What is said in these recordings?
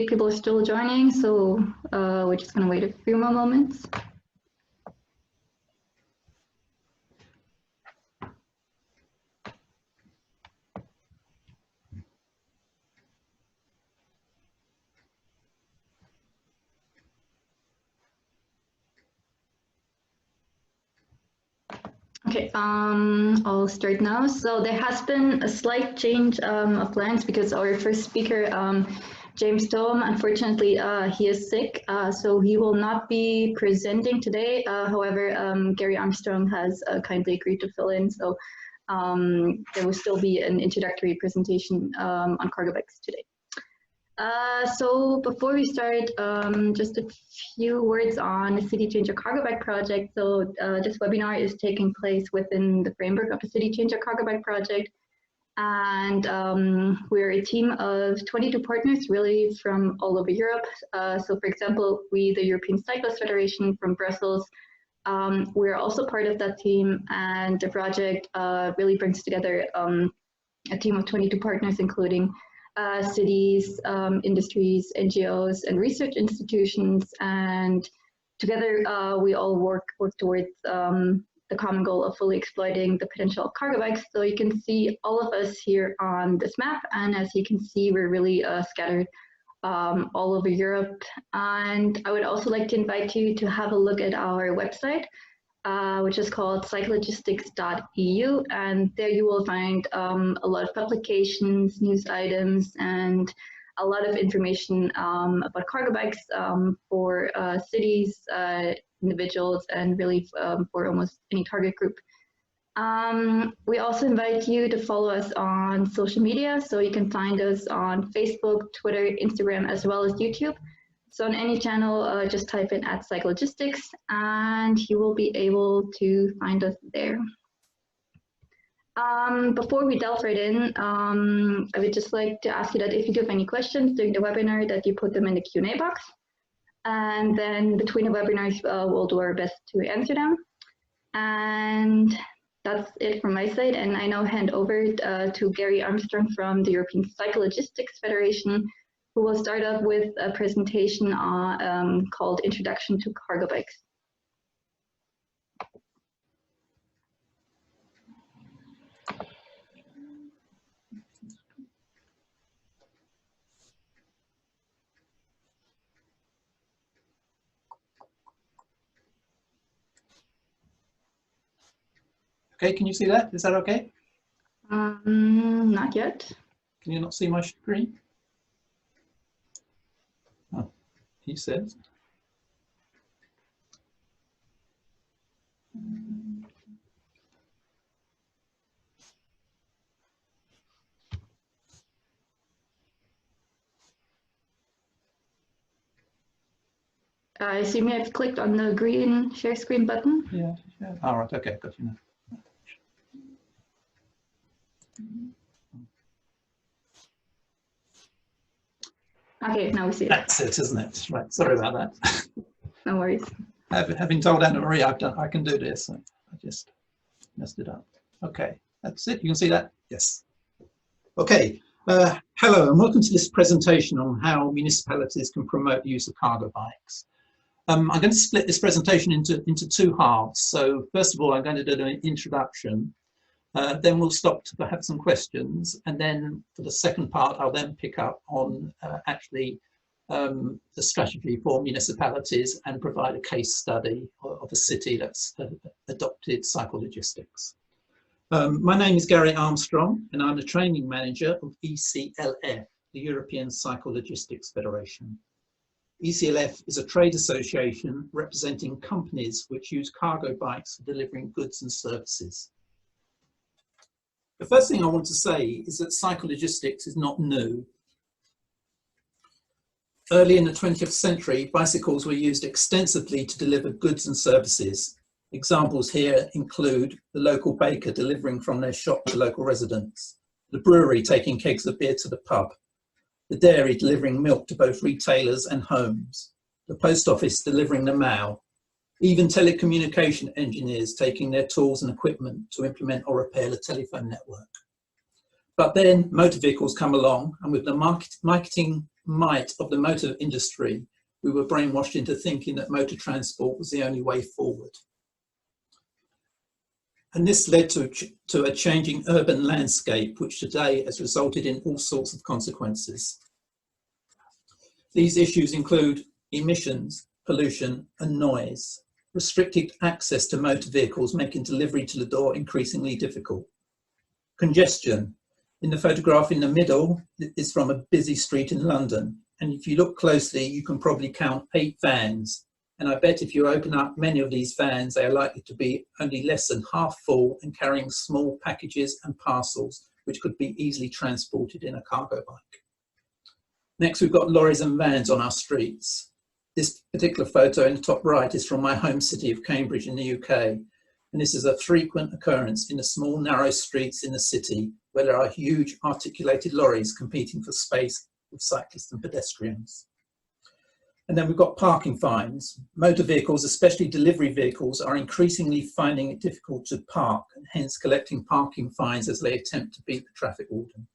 people are still joining, so we're just going to wait a few more moments. Okay, I'll start now. So there has been a slight change of plans because our first speaker, James Dome, unfortunately, he is sick, so he will not be presenting today. However, Gary Armstrong has kindly agreed to fill in, so there will still be an introductory presentation on cargo bikes today. So before we start, just a few words on the City Changer Cargo Bike project. So this webinar is taking place within the framework of the City Changer Cargo Bike project. And we're a team of 22 partners really from all over Europe. So for example, we, the European Cyclist Federation from Brussels, we're also part of that team, and the project really brings together a team of 22 partners, including cities, industries, NGOs, and research institutions, and together we all work towards the common goal of fully exploiting the potential of cargo bikes. So you can see all of us here on this map, and as you can see, we're really scattered all over Europe. And I would also like to invite you to have a look at our website, which is called cyclogistics.eu, and there you will find a lot of publications, news items, and a lot of information about cargo bikes for cities, individuals, and really for almost any target group. We also invite you to follow us on social media, so you can find us on Facebook, Twitter, Instagram, as well as YouTube. So on any channel, just type in @cyclogistics, and you will be able to find us there. Before we delve right in, I would just like to ask you that if you do have any questions during the webinar, that you put them in the Q&A box. And then between the webinars, we'll do our best to answer them. And that's it from my side. And I now hand over to Gary Armstrong from the European Cyclogistics Federation, who will start off with a presentation called Introduction to Cargo Bikes. Okay, can you see that? Is that okay? Not yet. Can you not see my screen? Oh, he says. I assume you have clicked on the green share screen button. Yeah. All right, okay, got you now. Okay, now we see it. That's it, isn't it? Right, sorry about that. No worries. Having told Anna Marie I can do this, so I just messed it up. Okay, that's it. You can see that? Yes. Okay, hello and welcome to this presentation on how municipalities can promote the use of cargo bikes. I'm going to split this presentation into two halves. So first of all, I'm going to do an introduction. Then we'll stop to have some questions, and then for the second part I'll then pick up on the strategy for municipalities and provide a case study of a city that's adopted cyclogistics. My name is Gary Armstrong and I'm the training manager of ECLF, the European Cyclogistics Federation. ECLF is a trade association representing companies which use cargo bikes for delivering goods and services. The first thing I want to say is that cyclogistics is not new. Early in the 20th century, bicycles were used extensively to deliver goods and services. Examples here include the local baker delivering from their shop to local residents, the brewery taking kegs of beer to the pub, the dairy delivering milk to both retailers and homes, the post office delivering the mail, even telecommunication engineers taking their tools and equipment to implement or repair the telephone network. But then motor vehicles come along, and with the marketing might of the motor industry, we were brainwashed into thinking that motor transport was the only way forward. And this led to a changing urban landscape, which today has resulted in all sorts of consequences. These issues include emissions, pollution, and noise, restricted access to motor vehicles, making delivery to the door increasingly difficult. Congestion. In the photograph in the middle is from a busy street in London. And if you look closely, you can probably count 8 vans. And I bet if you open up many of these vans, they are likely to be only less than half full and carrying small packages and parcels, which could be easily transported in a cargo bike. Next, we've got lorries and vans on our streets. This particular photo in the top right is from my home city of Cambridge in the UK. And this is a frequent occurrence in the small, narrow streets in the city where there are huge articulated lorries competing for space with cyclists and pedestrians. And then we've got parking fines. Motor vehicles, especially delivery vehicles, are increasingly finding it difficult to park and hence collecting parking fines as they attempt to beat the traffic warden.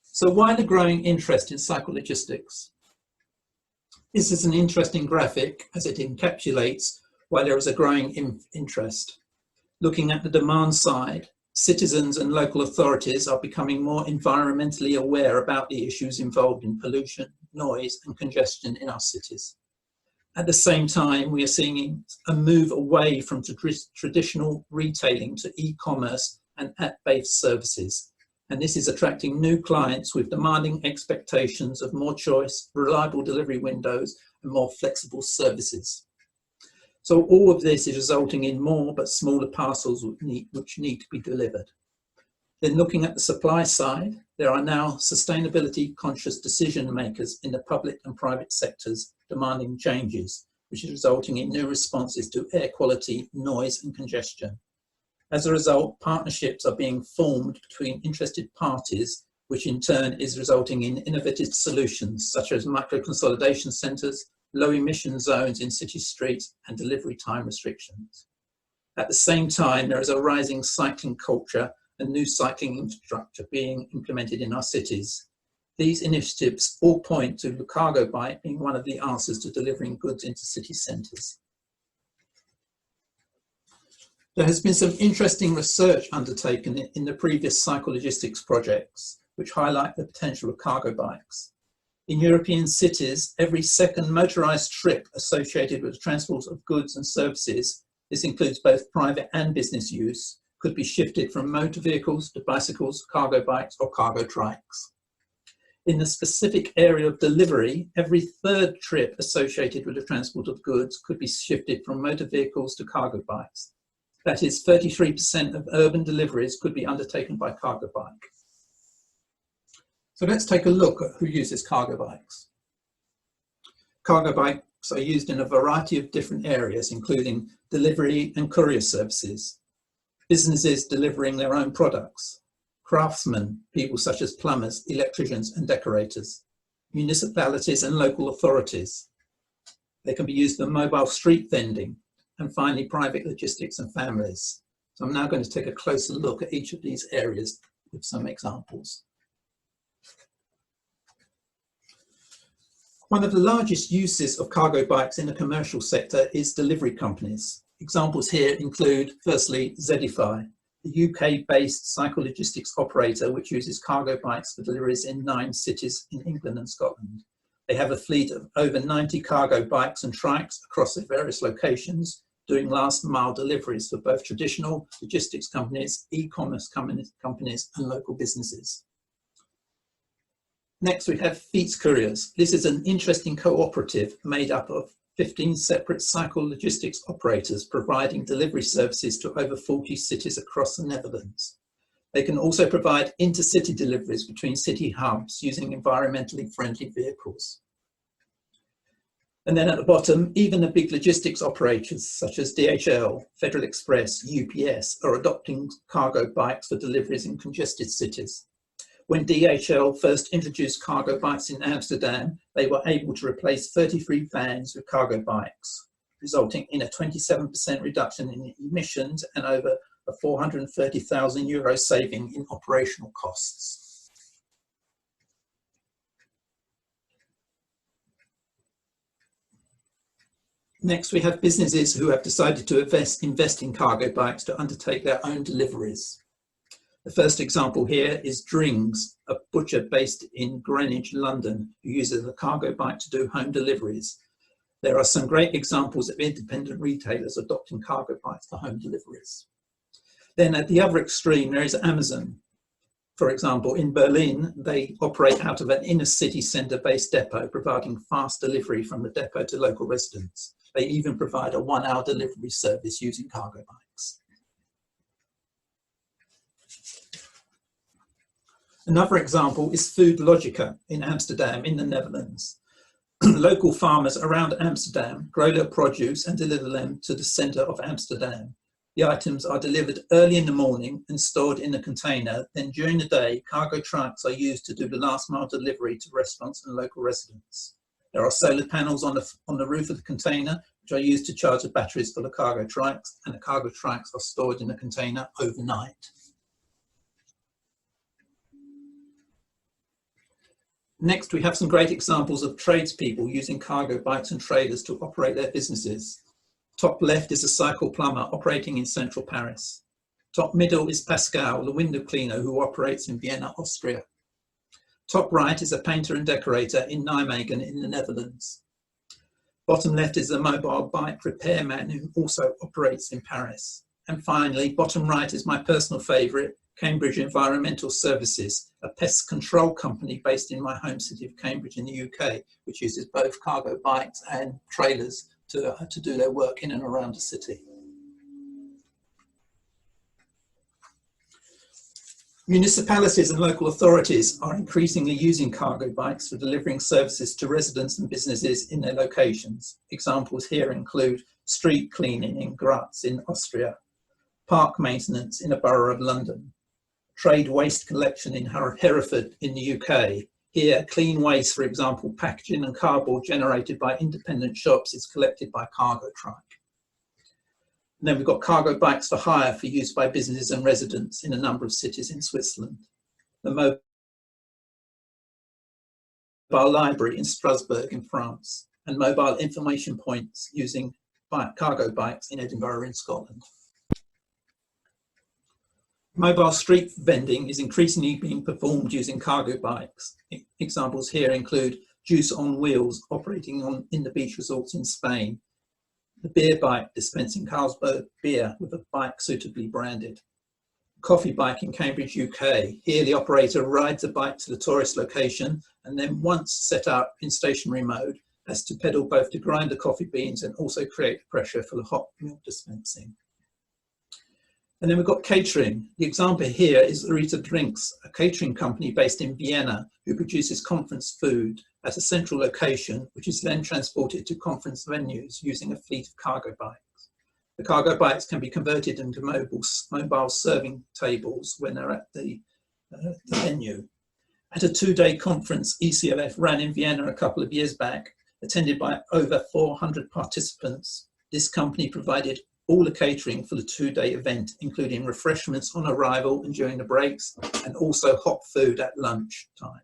So why the growing interest in psychologistics? This is an interesting graphic as it encapsulates why there is a growing interest. Looking at the demand side, citizens and local authorities are becoming more environmentally aware about the issues involved in pollution, noise and congestion in our cities. At the same time, we are seeing a move away from traditional retailing to e-commerce and app-based services. And this is attracting new clients with demanding expectations of more choice, reliable delivery windows and more flexible services. So all of this is resulting in more but smaller parcels which need to be delivered. Then looking at the supply side, there are now sustainability conscious decision makers in the public and private sectors demanding changes, which is resulting in new responses to air quality, noise and congestion. As a result, partnerships are being formed between interested parties, which in turn is resulting in innovative solutions such as micro-consolidation centres, low emission zones in city streets and delivery time restrictions. At the same time, there is a rising cycling culture and new cycling infrastructure being implemented in our cities. These initiatives all point to the cargo bike being one of the answers to delivering goods into city centres. There has been some interesting research undertaken in the previous psychologistics projects, which highlight the potential of cargo bikes. In European cities, every second motorised trip associated with the transport of goods and services, this includes both private and business use, could be shifted from motor vehicles to bicycles, cargo bikes or cargo trikes. In the specific area of delivery, every third trip associated with the transport of goods could be shifted from motor vehicles to cargo bikes. That is, 33% of urban deliveries could be undertaken by cargo bike. So let's take a look at who uses cargo bikes. Cargo bikes are used in a variety of different areas, including delivery and courier services, businesses delivering their own products, craftsmen, people such as plumbers, electricians and decorators, municipalities and local authorities. They can be used for mobile street vending, and finally private logistics and families. So I'm now going to take a closer look at each of these areas with some examples. One of the largest uses of cargo bikes in the commercial sector is delivery companies. Examples here include, firstly, Zedify, the UK-based psychologistics operator which uses cargo bikes for deliveries in 9 cities in England and Scotland. They have a fleet of over 90 cargo bikes and trikes across their various locations, doing last mile deliveries for both traditional logistics companies, e-commerce companies and local businesses. Next, we have Feets Couriers. This is an interesting cooperative made up of 15 separate psychologistics operators providing delivery services to over 40 cities across the Netherlands. They can also provide intercity deliveries between city hubs using environmentally friendly vehicles. And then at the bottom, even the big logistics operators such as DHL, Federal Express, UPS are adopting cargo bikes for deliveries in congested cities. When DHL first introduced cargo bikes in Amsterdam, they were able to replace 33 vans with cargo bikes, resulting in a 27% reduction in emissions and over a €430,000 saving in operational costs. Next, we have businesses who have decided to invest in cargo bikes to undertake their own deliveries. The first example here is Drings, a butcher based in Greenwich, London, who uses a cargo bike to do home deliveries. There are some great examples of independent retailers adopting cargo bikes for home deliveries. Then at the other extreme, there is Amazon. For example, in Berlin, they operate out of an inner city centre-based depot, providing fast delivery from the depot to local residents. They even provide a 1-hour delivery service using cargo bikes. Another example is Food Logica in Amsterdam in the Netherlands. Local farmers around Amsterdam grow their produce and deliver them to the centre of Amsterdam. The items are delivered early in the morning and stored in a container. Then during the day, cargo trucks are used to do the last mile delivery to restaurants and local residents. There are solar panels on the roof of the container, which are used to charge the batteries for the cargo trucks, and the cargo trucks are stored in a container overnight. Next, we have some great examples of tradespeople using cargo bikes and trailers to operate their businesses. Top left is a cycle plumber operating in central Paris. Top middle is Pascal, the window cleaner who operates in Vienna, Austria. Top right is a painter and decorator in Nijmegen in the Netherlands. Bottom left is a mobile bike repairman who also operates in Paris. And finally, bottom right is my personal favourite, Cambridge Environmental Services, a pest control company based in my home city of Cambridge in the UK, which uses both cargo bikes and trailers to do their work in and around the city. Municipalities and local authorities are increasingly using cargo bikes for delivering services to residents and businesses in their locations. Examples here include street cleaning in Graz in Austria, park maintenance in a borough of London, trade waste collection in Hereford in the UK. Here, clean waste, for example, packaging and cardboard generated by independent shops is collected by cargo truck. And then we've got cargo bikes for hire for use by businesses and residents in a number of cities in Switzerland. The mobile library in Strasbourg in France, and mobile information points using cargo bikes in Edinburgh in Scotland. Mobile street vending is increasingly being performed using cargo bikes. Examples here include Juice on Wheels operating in the beach resorts in Spain, the beer bike dispensing Carlsberg beer with a bike suitably branded. Coffee bike in Cambridge, UK. Here the operator rides a bike to the tourist location and then once set up in stationary mode has to pedal both to grind the coffee beans and also create pressure for the hot milk dispensing. And then we've got catering. The example here is Rita Drinks, a catering company based in Vienna who produces conference food at a central location, which is then transported to conference venues using a fleet of cargo bikes. The cargo bikes can be converted into mobile serving tables when they're at the venue. At a 2-day conference ECLF ran in Vienna a couple of years back, attended by over 400 participants, this company provided all the catering for the 2-day event, including refreshments on arrival and during the breaks, and also hot food at lunch time.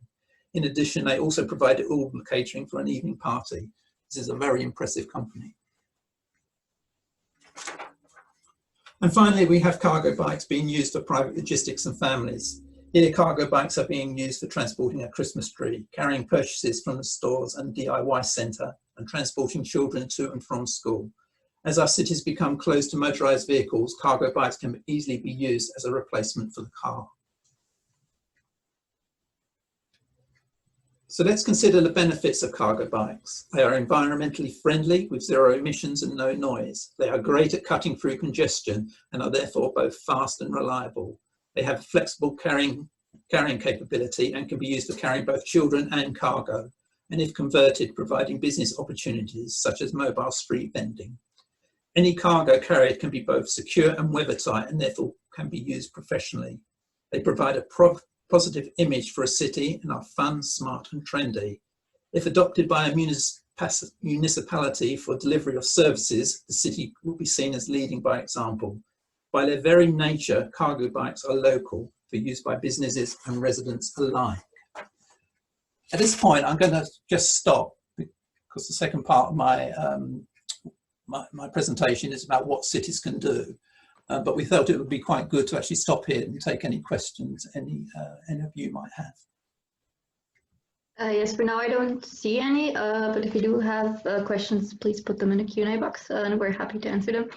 In addition, they also provided all the catering for an evening party. This is a very impressive company. And finally, we have cargo bikes being used for private logistics and families. Here, cargo bikes are being used for transporting a Christmas tree, carrying purchases from the stores and DIY centre, and transporting children to and from school. As our cities become closed to motorised vehicles, cargo bikes can easily be used as a replacement for the car. So let's consider the benefits of cargo bikes. They are environmentally friendly with 0 emissions and no noise. They are great at cutting through congestion and are therefore both fast and reliable. They have flexible carrying capability and can be used for carrying both children and cargo, and if converted, providing business opportunities such as mobile street vending. Any cargo carried can be both secure and weathertight and therefore can be used professionally. They provide a positive image for a city and are fun, smart and trendy. If adopted by a municipality for delivery of services, the city will be seen as leading by example. By their very nature, cargo bikes are local for use by businesses and residents alike. At this point, I'm going to just stop because the second part of my my presentation is about what cities can do, but we felt it would be quite good to actually stop here and take any questions any of you might have. Yes, for now I don't see any, but if you do have questions, please put them in the Q&A box and we're happy to answer them.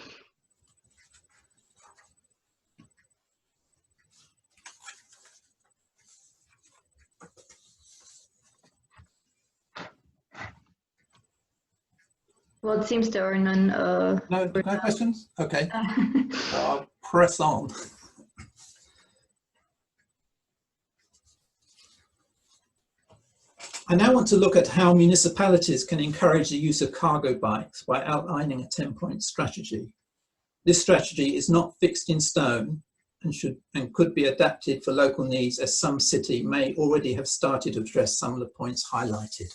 Well, it seems there are none. No questions? Okay, so I'll press on. I now want to look at how municipalities can encourage the use of cargo bikes by outlining a 10-point strategy. This strategy is not fixed in stone and could be adapted for local needs, as some city may already have started to address some of the points highlighted.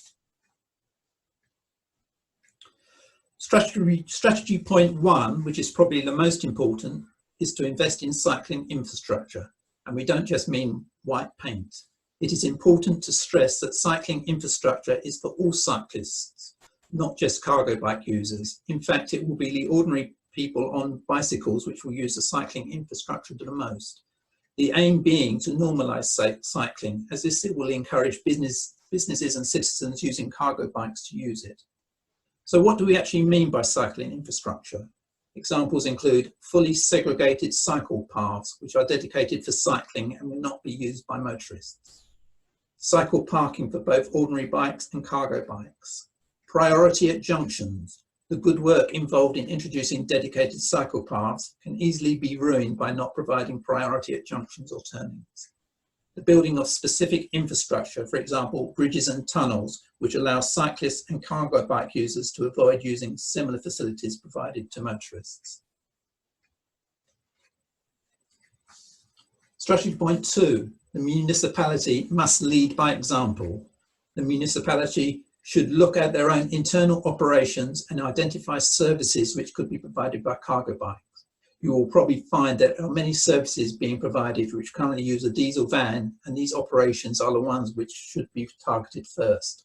Strategy point 1, which is probably the most important, is to invest in cycling infrastructure. And we don't just mean white paint. It is important to stress that cycling infrastructure is for all cyclists, not just cargo bike users. In fact, it will be the ordinary people on bicycles which will use the cycling infrastructure the most. The aim being to normalise cycling, as this will encourage businesses and citizens using cargo bikes to use it. So what do we actually mean by cycling infrastructure? Examples include fully segregated cycle paths, which are dedicated for cycling and will not be used by motorists. Cycle parking for both ordinary bikes and cargo bikes. Priority at junctions. The good work involved in introducing dedicated cycle paths can easily be ruined by not providing priority at junctions or turnings. The building of specific infrastructure, for example, bridges and tunnels, which allow cyclists and cargo bike users to avoid using similar facilities provided to motorists. Strategy point 2, the municipality must lead by example. The municipality should look at their own internal operations and identify services which could be provided by cargo bikes. You will probably find that there are many services being provided which currently use a diesel van, and these operations are the ones which should be targeted first.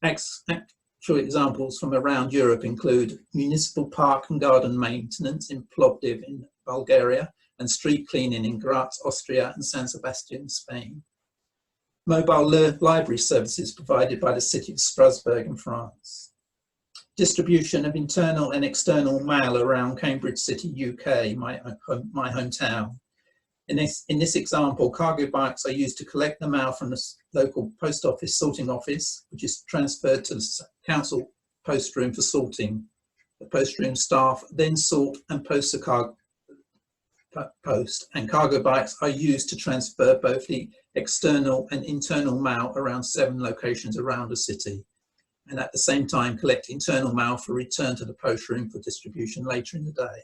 Actual examples from around Europe include municipal park and garden maintenance in Plovdiv in Bulgaria, and street cleaning in Graz, Austria, and San Sebastian, Spain. Mobile library services provided by the city of Strasbourg in France. Distribution of internal and external mail around Cambridge City, UK, my hometown. In this example, cargo bikes are used to collect the mail from the local post office sorting office, which is transferred to the council post room for sorting. The post room staff then sort and post the cargo and cargo bikes are used to transfer both the external and internal mail around 7 locations around the city, and at the same time collect internal mail for return to the post room for distribution later in the day.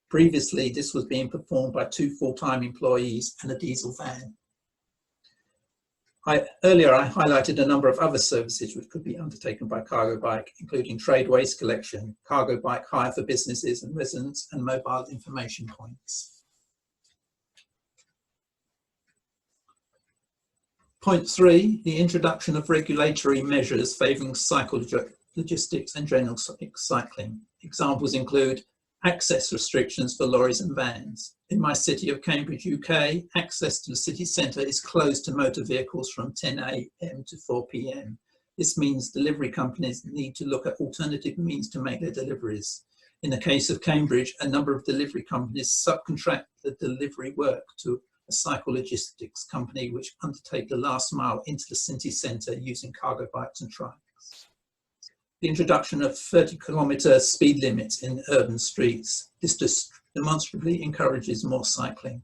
Previously, this was being performed by 2 full-time employees and a diesel van. Earlier, I highlighted a number of other services which could be undertaken by cargo bike, including trade waste collection, cargo bike hire for businesses and residents, and mobile information points. Point 3, the introduction of regulatory measures favouring cycle logistics and general cycling. Examples include access restrictions for lorries and vans. In my city of Cambridge, UK, access to the city centre is closed to motor vehicles from 10 AM to 4 PM. This means delivery companies need to look at alternative means to make their deliveries. In the case of Cambridge, a number of delivery companies subcontract the delivery work to a cycle logistics company which undertake the last mile into the city centre using cargo bikes and trucks. The introduction of 30-kilometre speed limits in urban streets. This demonstrably encourages more cycling.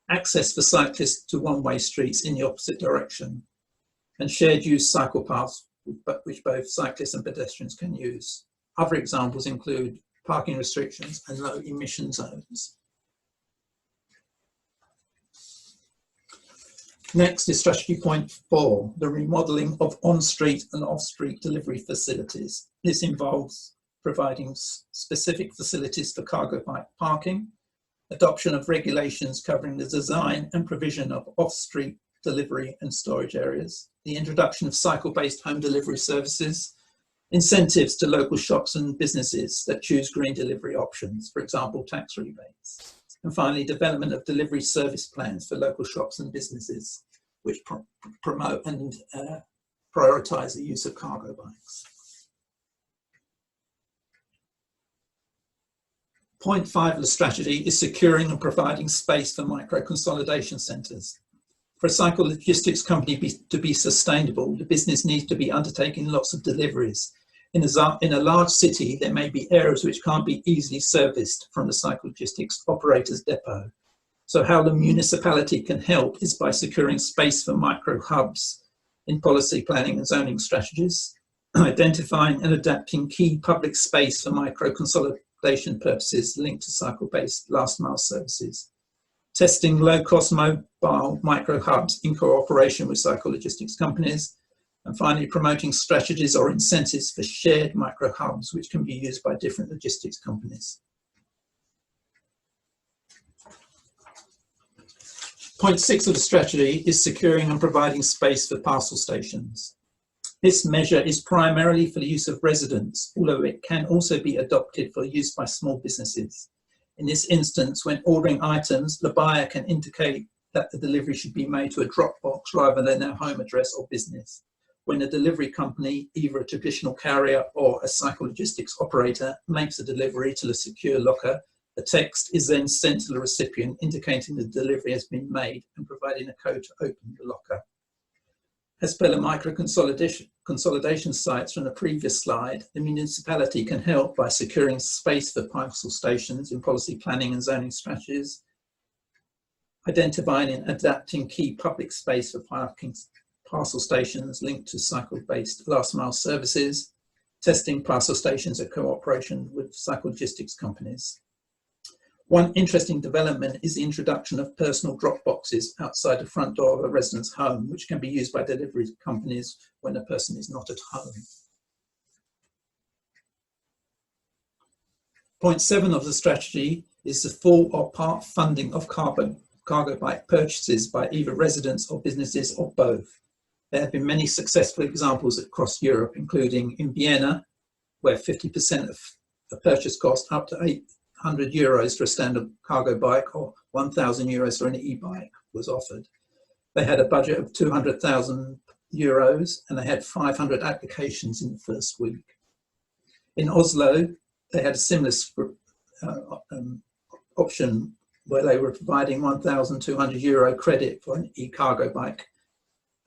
Access for cyclists to one-way streets in the opposite direction. And shared use cycle paths which both cyclists and pedestrians can use. Other examples include parking restrictions and low emission zones. Next is strategy point 4, the remodelling of on-street and off-street delivery facilities. This involves providing specific facilities for cargo bike parking, adoption of regulations covering the design and provision of off-street delivery and storage areas, the introduction of cycle-based home delivery services, incentives to local shops and businesses that choose green delivery options, for example, tax rebates. And finally, development of delivery service plans for local shops and businesses, which promote and prioritise the use of cargo bikes. Point 5 of the strategy is securing and providing space for micro-consolidation centres. For a cycle logistics company to be sustainable, the business needs to be undertaking lots of deliveries. In a large city, there may be areas which can't be easily serviced from the cycle logistics operator's depot. So how the municipality can help is by securing space for micro hubs in policy planning and zoning strategies, identifying and adapting key public space for micro consolidation purposes linked to cycle-based last mile services, testing low-cost mobile micro hubs in cooperation with cycle logistics companies, and finally promoting strategies or incentives for shared micro hubs which can be used by different logistics companies. Point 6 of the strategy is securing and providing space for parcel stations. This measure is primarily for the use of residents, although it can also be adopted for use by small businesses. In this instance, when ordering items, the buyer can indicate that the delivery should be made to a drop box rather than their home address or business. When a delivery company, either a traditional carrier or a cycle logistics operator, makes a delivery to the secure locker, a text is then sent to the recipient indicating the delivery has been made and providing a code to open the locker. As per the micro-consolidation sites from the previous slide, the municipality can help by securing space for parcel stations in policy planning and zoning strategies, identifying and adapting key public space for parcel stations linked to cycle-based last mile services, testing parcel stations in cooperation with cycle logistics companies. One interesting development is the introduction of personal drop boxes outside the front door of a resident's home, which can be used by delivery companies when a person is not at home. Point 7 of the strategy is the full or part funding of cargo bike purchases by either residents or businesses or both. There have been many successful examples across Europe, including in Vienna, where 50% of the purchase cost up to €800 for a standard cargo bike or €1,000 for an e-bike was offered. They had a budget of €200,000 and they had 500 applications in the first week. In Oslo, they had a similar option where they were providing €1,200 credit for an e-cargo bike,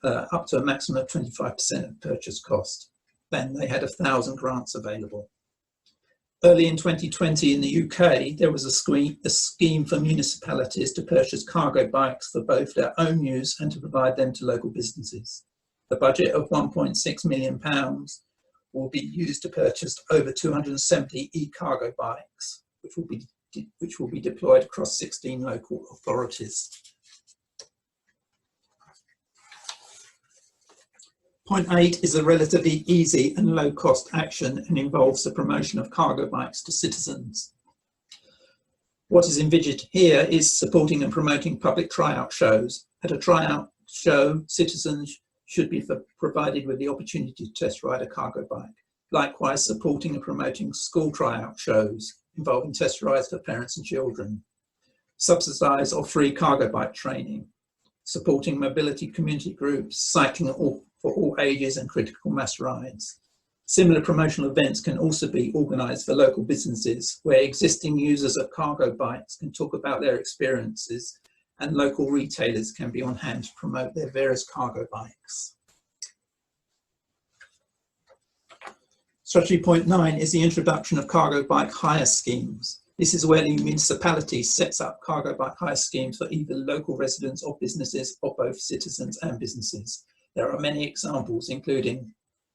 up to a maximum of 25% of purchase cost. Then they had 1,000 grants available. Early in 2020 in the UK, there was a scheme for municipalities to purchase cargo bikes for both their own use and to provide them to local businesses. The budget of £1.6 million will be used to purchase over 270 e-cargo bikes, which will be deployed across 16 local authorities. Point 8 is a relatively easy and low-cost action and involves the promotion of cargo bikes to citizens. What is envisaged here is supporting and promoting public tryout shows. At a tryout show, citizens should be provided with the opportunity to test ride a cargo bike. Likewise, supporting and promoting school tryout shows involving test rides for parents and children. Subsidised or free cargo bike training. Supporting mobility community groups, cycling for all ages and critical mass rides. Similar promotional events can also be organised for local businesses where existing users of cargo bikes can talk about their experiences and local retailers can be on hand to promote their various cargo bikes. Strategy point 9 is the introduction of cargo bike hire schemes. This is where the municipality sets up cargo bike hire schemes for either local residents or businesses or both citizens and businesses. There are many examples, including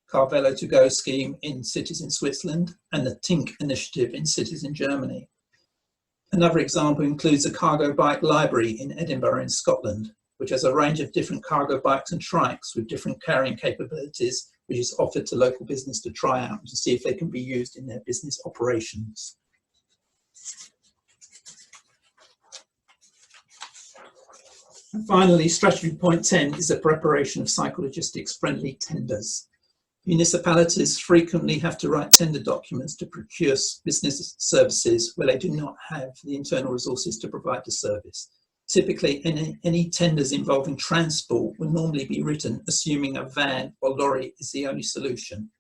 Carvelo to Go scheme in cities in Switzerland and the Tink initiative in cities in Germany. Another example includes a cargo bike library in Edinburgh in Scotland, which has a range of different cargo bikes and trikes with different carrying capabilities, which is offered to local business to try out and to see if they can be used in their business operations. And finally, strategy point 10 is the preparation of cycle logistics friendly tenders. Municipalities frequently have to write tender documents to procure business services where they do not have the internal resources to provide the service. Typically, any tenders involving transport will normally be written assuming a van or lorry is the only solution.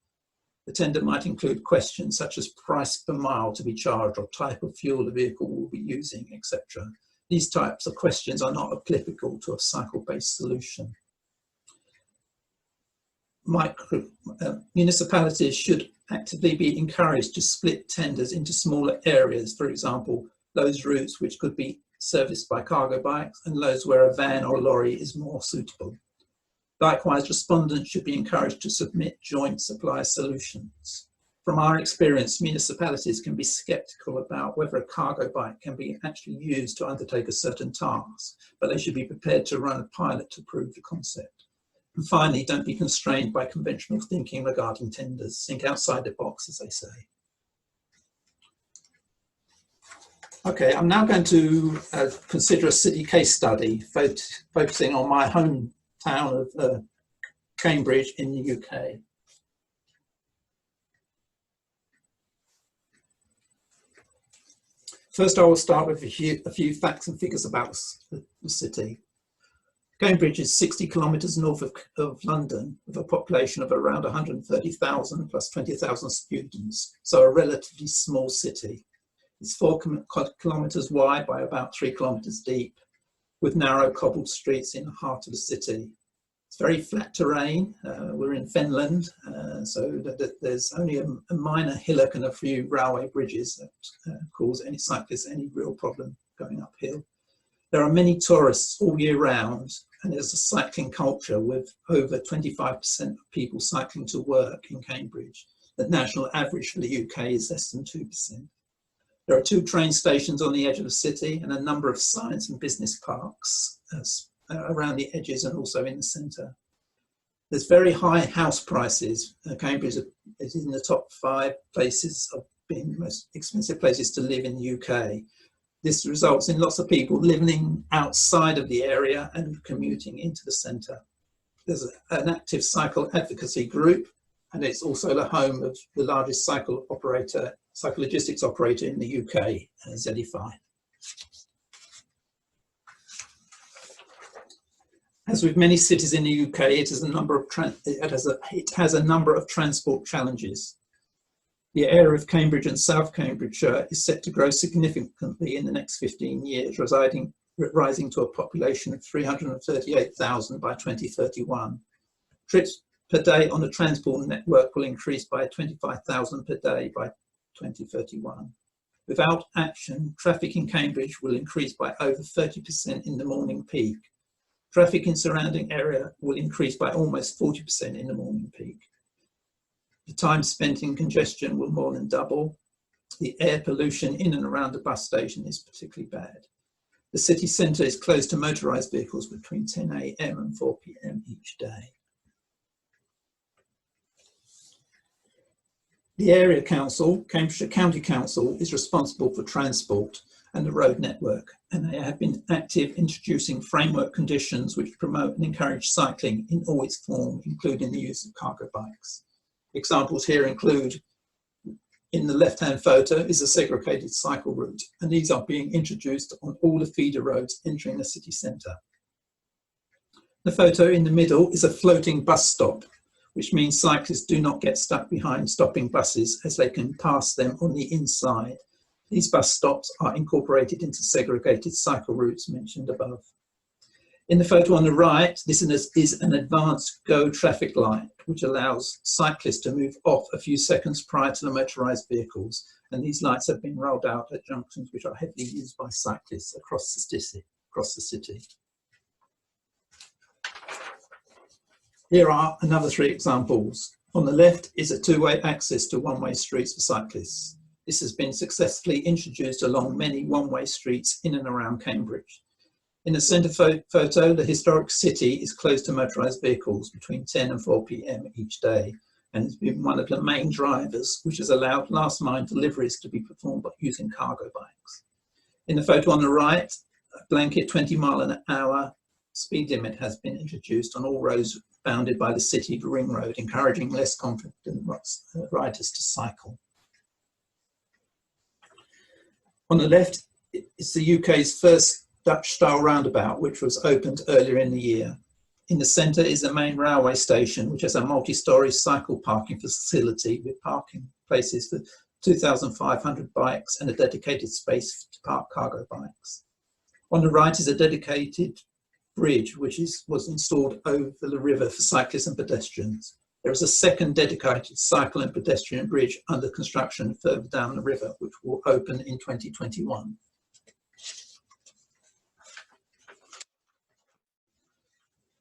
The tender might include questions such as price per mile to be charged or type of fuel the vehicle will be using, etc. These types of questions are not applicable to a cycle-based solution. Municipalities should actively be encouraged to split tenders into smaller areas, for example, those routes which could be serviced by cargo bikes and those where a van or lorry is more suitable. Likewise, respondents should be encouraged to submit joint supply solutions. From our experience, municipalities can be sceptical about whether a cargo bike can be actually used to undertake a certain task, but they should be prepared to run a pilot to prove the concept. And finally, don't be constrained by conventional thinking regarding tenders. Think outside the box, as they say. Okay, I'm now going to consider a city case study focusing on my hometown of Cambridge in the UK. First, I will start with a few facts and figures about the city. Cambridge is 60 kilometres north of London, with a population of around 130,000 plus 20,000 students, so a relatively small city. It's 4 kilometres wide by about 3 kilometres deep, with narrow cobbled streets in the heart of the city. It's very flat terrain. We're in Finland, so there's only a minor hillock and a few railway bridges that cause any cyclists any real problem going uphill. There are many tourists all year round, and there's a cycling culture with over 25% of people cycling to work in Cambridge. The national average for the UK is less than 2%. There are 2 train stations on the edge of the city and a number of science and business parks around the edges and also in the centre. There's very high house prices. Cambridge is in the top 5 places of being the most expensive places to live in the UK. This results in lots of people living outside of the area and commuting into the centre. There's an active cycle advocacy group, and it's also the home of the largest cycle logistics operator in the UK, Zedify. As with many cities in the UK, it has a number of transport challenges. The area of Cambridge and South Cambridgeshire is set to grow significantly in the next 15 years, rising to a population of 338,000 by 2031. Trips per day on the transport network will increase by 25,000 per day by 2031. Without action, traffic in Cambridge will increase by over 30% in the morning peak. Traffic in surrounding area will increase by almost 40% in the morning peak. The time spent in congestion will more than double. The air pollution in and around the bus station is particularly bad. The city centre is closed to motorised vehicles between 10 AM and 4 PM each day. The area council, Cambridgeshire County Council, is responsible for transport and the road network, and they have been active introducing framework conditions which promote and encourage cycling in all its form, including the use of cargo bikes. Examples here include, in the left-hand photo is a segregated cycle route, and these are being introduced on all the feeder roads entering the city centre. The photo in the middle is a floating bus stop, which means cyclists do not get stuck behind stopping buses as they can pass them on the inside. These bus stops are incorporated into segregated cycle routes mentioned above. In the photo on the right, this is an advanced GO traffic light, which allows cyclists to move off a few seconds prior to the motorised vehicles. And these lights have been rolled out at junctions which are heavily used by cyclists across the city. Here are another 3 examples. On the left is a 2-way access to one-way streets for cyclists. This has been successfully introduced along many one-way streets in and around Cambridge. In the centre photo, the historic city is closed to motorised vehicles between 10 and 4 PM each day, and has been one of the main drivers which has allowed last-mile deliveries to be performed by using cargo bikes. In the photo on the right, a blanket 20 mile an hour speed limit has been introduced on all roads bounded by the city ring road, encouraging less confident riders to cycle. On the left, it's the UK's first Dutch-style roundabout, which was opened earlier in the year. In the centre is the main railway station, which has a multi-storey cycle parking facility with parking places for 2,500 bikes and a dedicated space to park cargo bikes. On the right is a dedicated bridge, which was installed over the river for cyclists and pedestrians. There is a second dedicated cycle and pedestrian bridge under construction further down the river, which will open in 2021.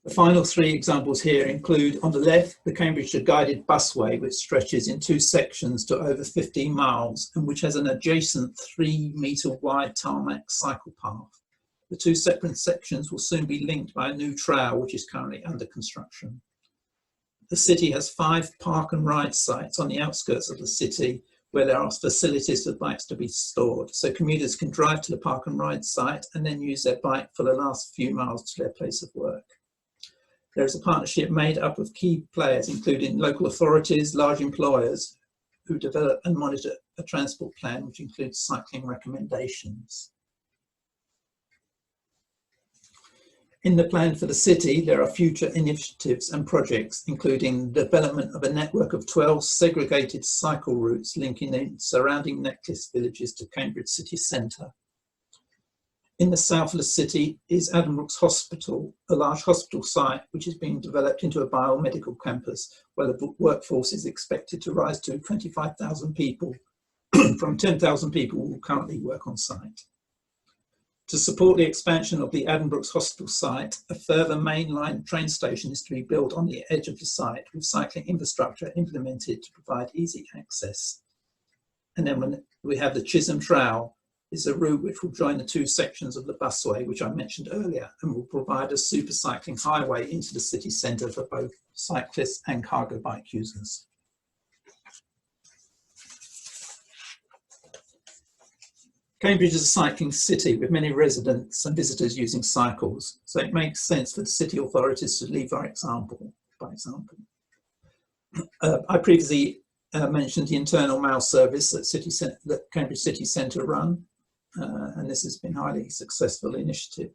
The final three examples here include, on the left, the Cambridgeshire guided busway, which stretches in two sections to over 15 miles and which has an adjacent 3-metre wide tarmac cycle path. The two separate sections will soon be linked by a new trail, which is currently under construction. The city has 5 park and ride sites on the outskirts of the city where there are facilities for bikes to be stored, so commuters can drive to the park and ride site and then use their bike for the last few miles to their place of work. There is a partnership made up of key players, including local authorities, large employers, who develop and monitor a transport plan which includes cycling recommendations. In the plan for the city, there are future initiatives and projects, including the development of a network of 12 segregated cycle routes linking the surrounding necklace villages to Cambridge city centre. In the south of the city is Addenbrooke's Hospital, a large hospital site which is being developed into a biomedical campus where the workforce is expected to rise to 25,000 people from 10,000 people who currently work on site. To support the expansion of the Addenbrooke's Hospital site, a further mainline train station is to be built on the edge of the site with cycling infrastructure implemented to provide easy access. And then when we have the Chisholm Trail, is a route which will join the two sections of the busway, which I mentioned earlier, and will provide a super cycling highway into the city centre for both cyclists and cargo bike users. Cambridge is a cycling city with many residents and visitors using cycles, so it makes sense for the city authorities to lead by example. I previously mentioned the internal mail service that Cambridge City Centre run. And this has been a highly successful initiative.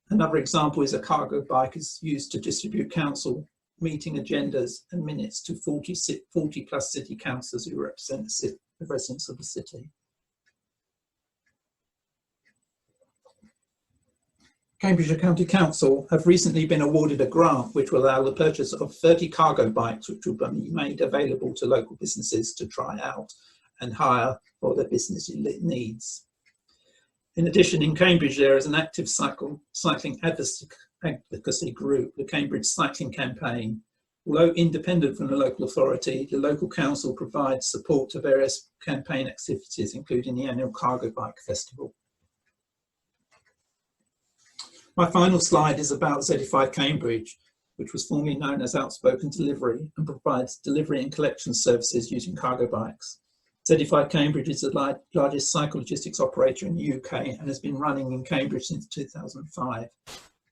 Another example is a cargo bike is used to distribute council meeting agendas and minutes to 40 plus city councillors who represent the residents of the city. Cambridgeshire County Council have recently been awarded a grant which will allow the purchase of 30 cargo bikes, which will be made available to local businesses to try out and hire for their business needs. In addition, in Cambridge, there is an active cycling advocacy group, the Cambridge Cycling Campaign. Although independent from the local authority, the local council provides support to various campaign activities, including the annual Cargo Bike Festival. My final slide is about Z5 Cambridge, which was formerly known as Outspoken Delivery and provides delivery and collection services using cargo bikes. Z5 Cambridge is the largest cycle logistics operator in the UK and has been running in Cambridge since 2005.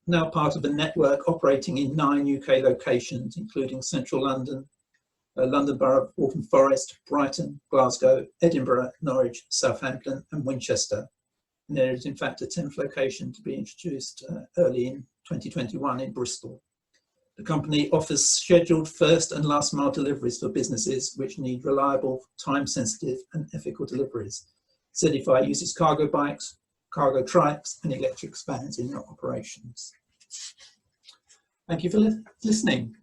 Now part of a network operating in 9 UK locations, including central London, London Borough of Waltham Forest, Brighton, Glasgow, Edinburgh, Norwich, Southampton and Winchester. And there is in fact a 10th location to be introduced early in 2021 in Bristol. The company offers scheduled first and last mile deliveries for businesses which need reliable, time-sensitive and ethical deliveries. Z5 uses cargo bikes, cargo trikes and electric vans in their operations. Thank you for listening.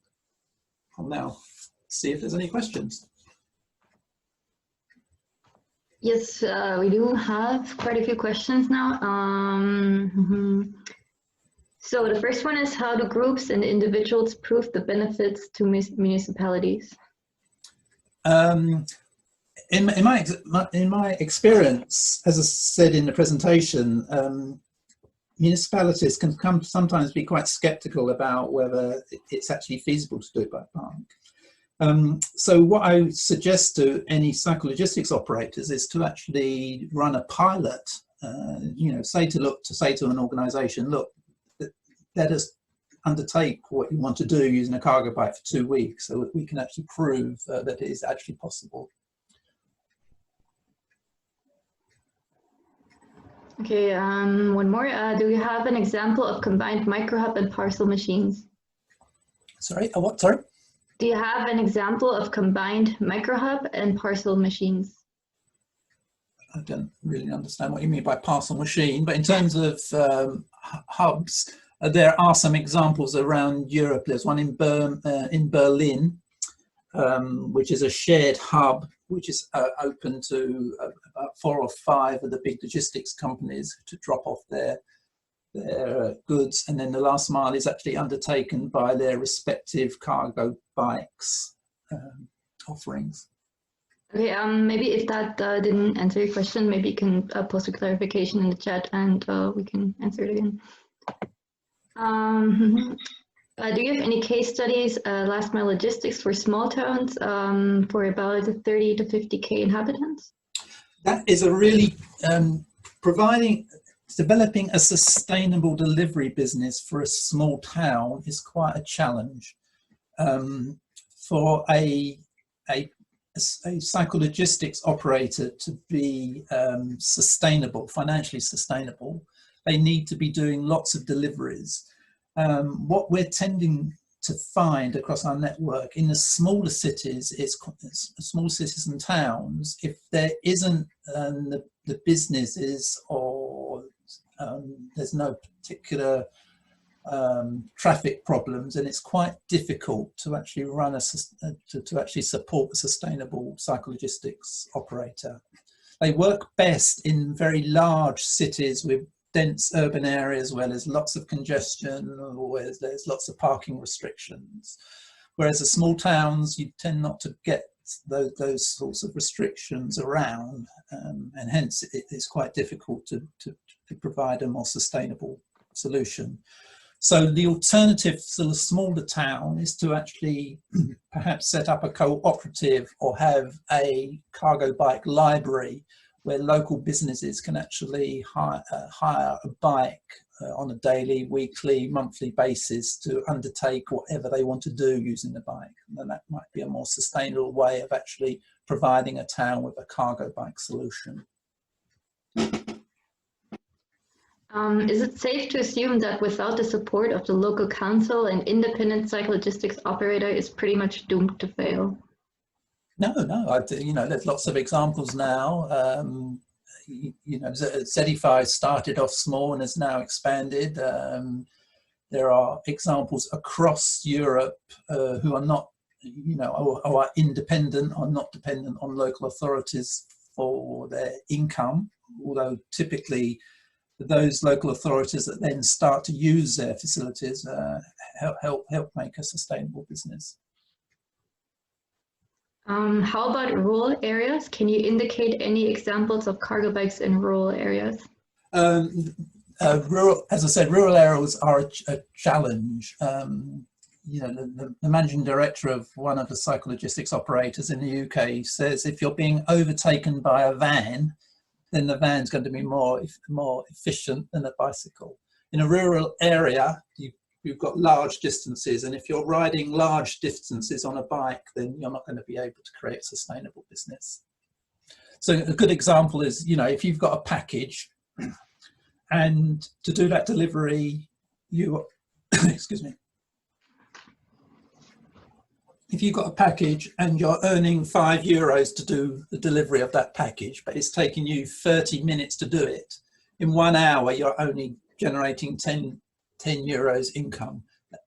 I'll now see if there's any questions. Yes, we do have quite a few questions now. So the first one is, how do groups and individuals prove the benefits to municipalities? In my experience, as I said in the presentation, municipalities can sometimes be quite sceptical about whether it's actually feasible to do it by bike. So what I suggest to any cycle logistics operators is to actually run a pilot. Say to an organisation, look, let us undertake what you want to do using a cargo bike for 2 weeks, so that we can actually prove that it is actually possible. Okay, one more. Do you have an example of combined microhub and parcel machines? Sorry, what? Sorry? Do you have an example of combined microhub and parcel machines? I don't really understand what you mean by parcel machine, but in terms of hubs, there are some examples around Europe. There's one in Berlin, which is a shared hub, which is open to about 4 or 5 of the big logistics companies to drop off their goods, and then the last mile is actually undertaken by their respective cargo bikes offerings. Okay, maybe if that didn't answer your question, maybe you can post a clarification in the chat and we can answer it again. Do you have any case studies, last mile logistics for small towns for about 30 to 50K inhabitants? That is a really developing a sustainable delivery business for a small town is quite a challenge. For a psychologistics operator to be sustainable, financially sustainable, they need to be doing lots of deliveries. What we're tending to find across our network in the smaller cities, small cities and towns, if there isn't the businesses or there's no particular traffic problems, and it's quite difficult to actually run to actually support a sustainable psychologistics operator. They work best in very large cities with dense urban areas where there's lots of congestion or where there's lots of parking restrictions. Whereas the small towns, you tend not to get those sorts of restrictions around, and hence it's quite difficult to provide a more sustainable solution. So the alternative to the smaller town is to actually perhaps set up a cooperative or have a cargo bike library where local businesses can actually hire a bike on a daily, weekly, monthly basis to undertake whatever they want to do using the bike. And then that might be a more sustainable way of actually providing a town with a cargo bike solution. Is it safe to assume that without the support of the local council, an independent psychologistics operator is pretty much doomed to fail? No, there's lots of examples now. Zedify started off small and has now expanded. There are examples across Europe who are not, who are independent, are not dependent on local authorities for their income, although typically those local authorities that then start to use their facilities help make a sustainable business. How about rural areas? Can you indicate any examples of cargo bikes in rural areas? As I said, rural areas are a challenge. The managing director of one of the psychologistics operators in the UK says if you're being overtaken by a van, then the van's going to be more efficient than a bicycle. In a rural area, you've got large distances, and if you're riding large distances on a bike, then you're not going to be able to create a sustainable business. So a good example is, if you've got a package, and to do that delivery, excuse me. If you've got a package and you're earning €5 to do the delivery of that package, but it's taking you 30 minutes to do it, in 1 hour you're only generating 10 euros income.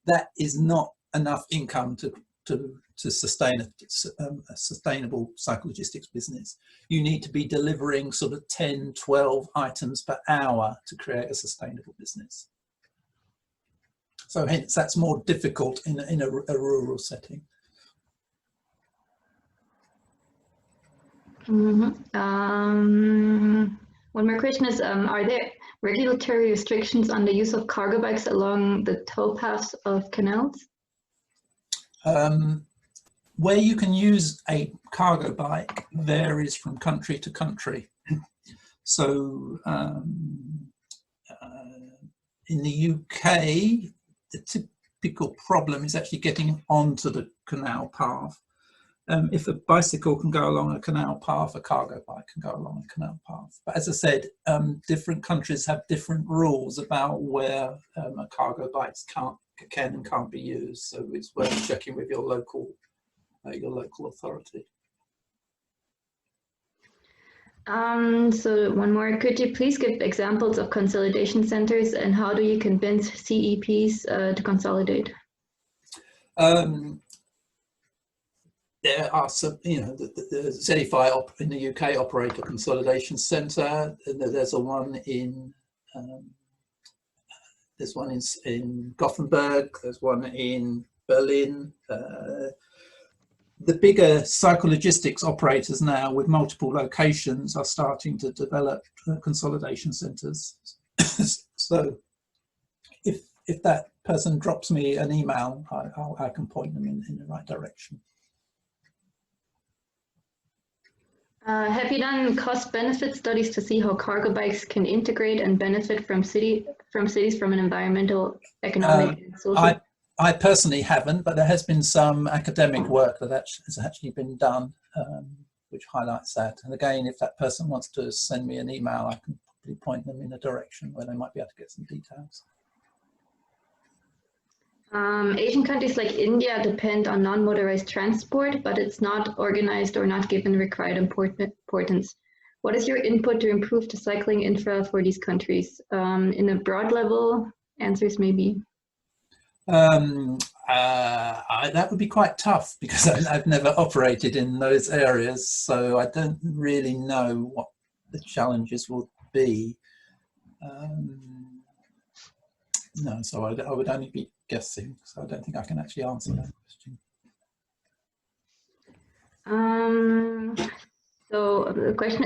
That is not enough income to sustain a sustainable psychologistics business. You need to be delivering sort of 10, 12 items per hour to create a sustainable business. So hence that's more difficult in a rural setting. Mm-hmm. One more question is, are there regulatory restrictions on the use of cargo bikes along the towpaths of canals? Where you can use a cargo bike varies from country to country. So in the UK, typical problem is actually getting onto the canal path. If a bicycle can go along a canal path, a cargo bike can go along a canal path. But as I said, different countries have different rules about where cargo bikes can and can't be used. So it's worth checking with your local authority. So one more, could you please give examples of consolidation centers and how do you convince CEPs to consolidate? There are some, the ZEFI in the UK operate a consolidation centre. There's one in Gothenburg. There's one in Berlin. The bigger psychologistics operators now, with multiple locations, are starting to develop consolidation centres. So, if that person drops me an email, I can point them in the right direction. Have you done cost-benefit studies to see how cargo bikes can integrate and benefit from cities from an environmental, economic, and social? I personally haven't, but there has been some academic work that has actually been done, which highlights that. And again, if that person wants to send me an email, I can probably point them in a direction where they might be able to get some details. Asian countries like India depend on non-motorized transport, but it's not organized or not given required importance. What is your input to improve the cycling infra for these countries? In a broad level, answers maybe. That would be quite tough because I've never operated in those areas, so I don't really know what the challenges will be. No, so I would only be guessing, so I don't think I can actually answer that question. So the question,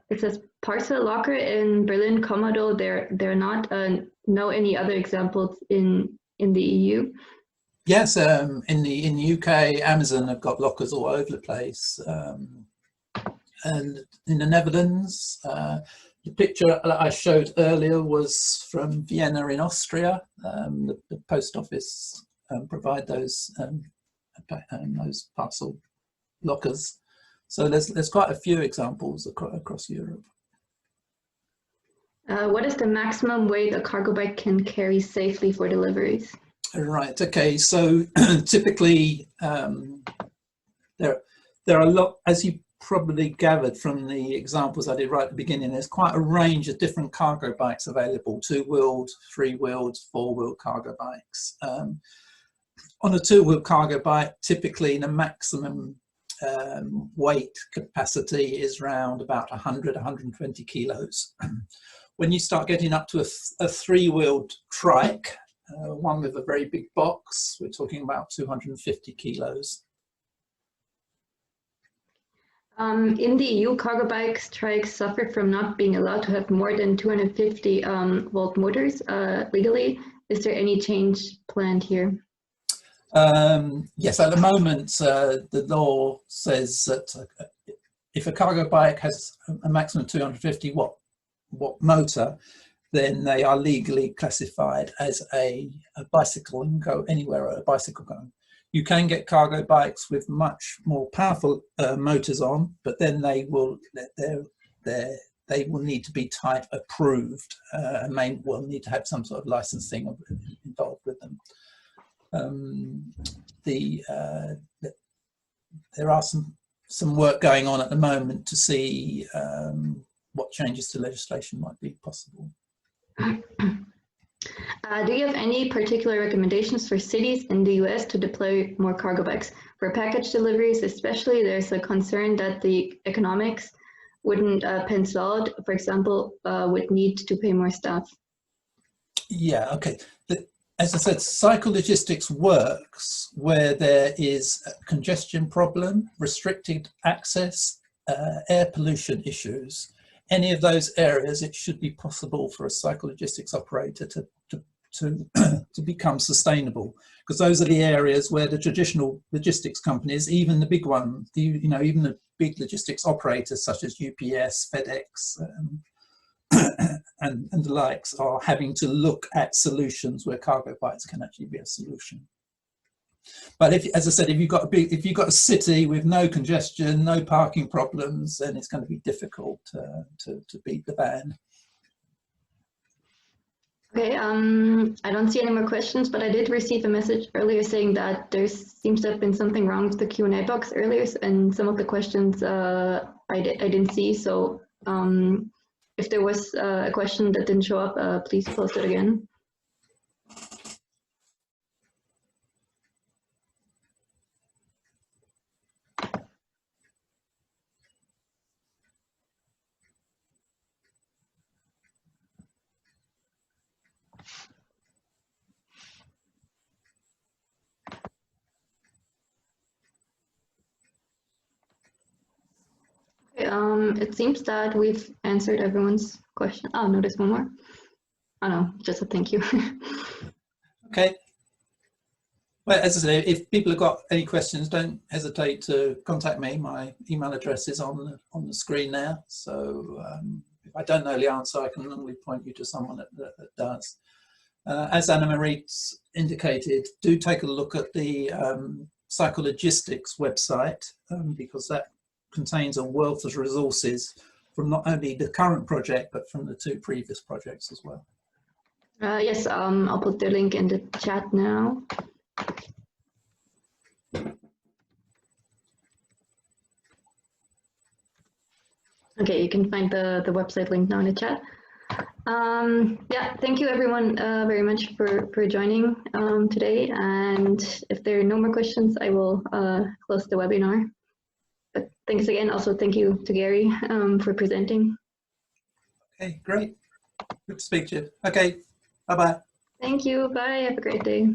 it says parcel locker in Berlin, Komodo, they're not know any other examples in the EU? Yes, in the UK, Amazon have got lockers all over the place, and in the Netherlands, the picture that I showed earlier was from Vienna in Austria. The post office provide those parcel lockers. So there's quite a few examples across Europe. What is the maximum weight a cargo bike can carry safely for deliveries? Right. Okay. So typically, there are a lot, as you probably gathered from the examples I did right at the beginning. There's quite a range of different cargo bikes available: two-wheeled, three-wheeled, four-wheeled cargo bikes. On a two-wheeled cargo bike, typically the maximum weight capacity is around about 100-120 kilos. When you start getting up to a three-wheeled trike, one with a very big box, we're talking about 250 kilos. In the EU, cargo bikes trikes suffer from not being allowed to have more than 250 volt motors legally. Is there any change planned here? Yes, at the moment, the law says that if a cargo bike has a maximum of 250 watt motor, then they are legally classified as a bicycle and go anywhere a bicycle goes. You can get cargo bikes with much more powerful motors on, but then they will need to be type approved and will need to have some sort of licensing involved with them. There are some work going on at the moment to see what changes to legislation might be possible. Do you have any particular recommendations for cities in the US to deploy more cargo bikes? For package deliveries especially, there's a concern that the economics wouldn't pencil out, for example, would need to pay more staff. Yeah, okay. As I said, psychologistics works where there is a congestion problem, restricted access, air pollution issues. Any of those areas, it should be possible for a psychologistics operator to become sustainable, because those are the areas where the traditional logistics companies, even the big ones, even the big logistics operators such as UPS, FedEx, and the likes are having to look at solutions where cargo bikes can actually be a solution. But if, as I said, if you've got a city with no congestion, no parking problems, then it's going to be difficult to beat the ban. Okay, I don't see any more questions, but I did receive a message earlier saying that there seems to have been something wrong with the Q&A box earlier, and some of the questions I didn't see. So if there was a question that didn't show up, please post it again. It seems that we've answered everyone's question. Oh, no, there's one more. Oh, no, just a thank you. Okay. Well, as I say, if people have got any questions, don't hesitate to contact me. My email address is on the screen now. So if I don't know the answer, I can normally point you to someone that does. As Anna Marie's indicated, do take a look at the Psychologistics website because that contains a wealth of resources from not only the current project, but from the 2 previous projects as well. Yes, I'll put the link in the chat now. Okay, you can find the website link now in the chat. Yeah, thank you everyone very much for joining today. And if there are no more questions, I will close the webinar. But thanks again. Also, thank you to Gary for presenting. Okay, great. Good to speak to you. Okay, bye-bye. Thank you. Bye. Have a great day.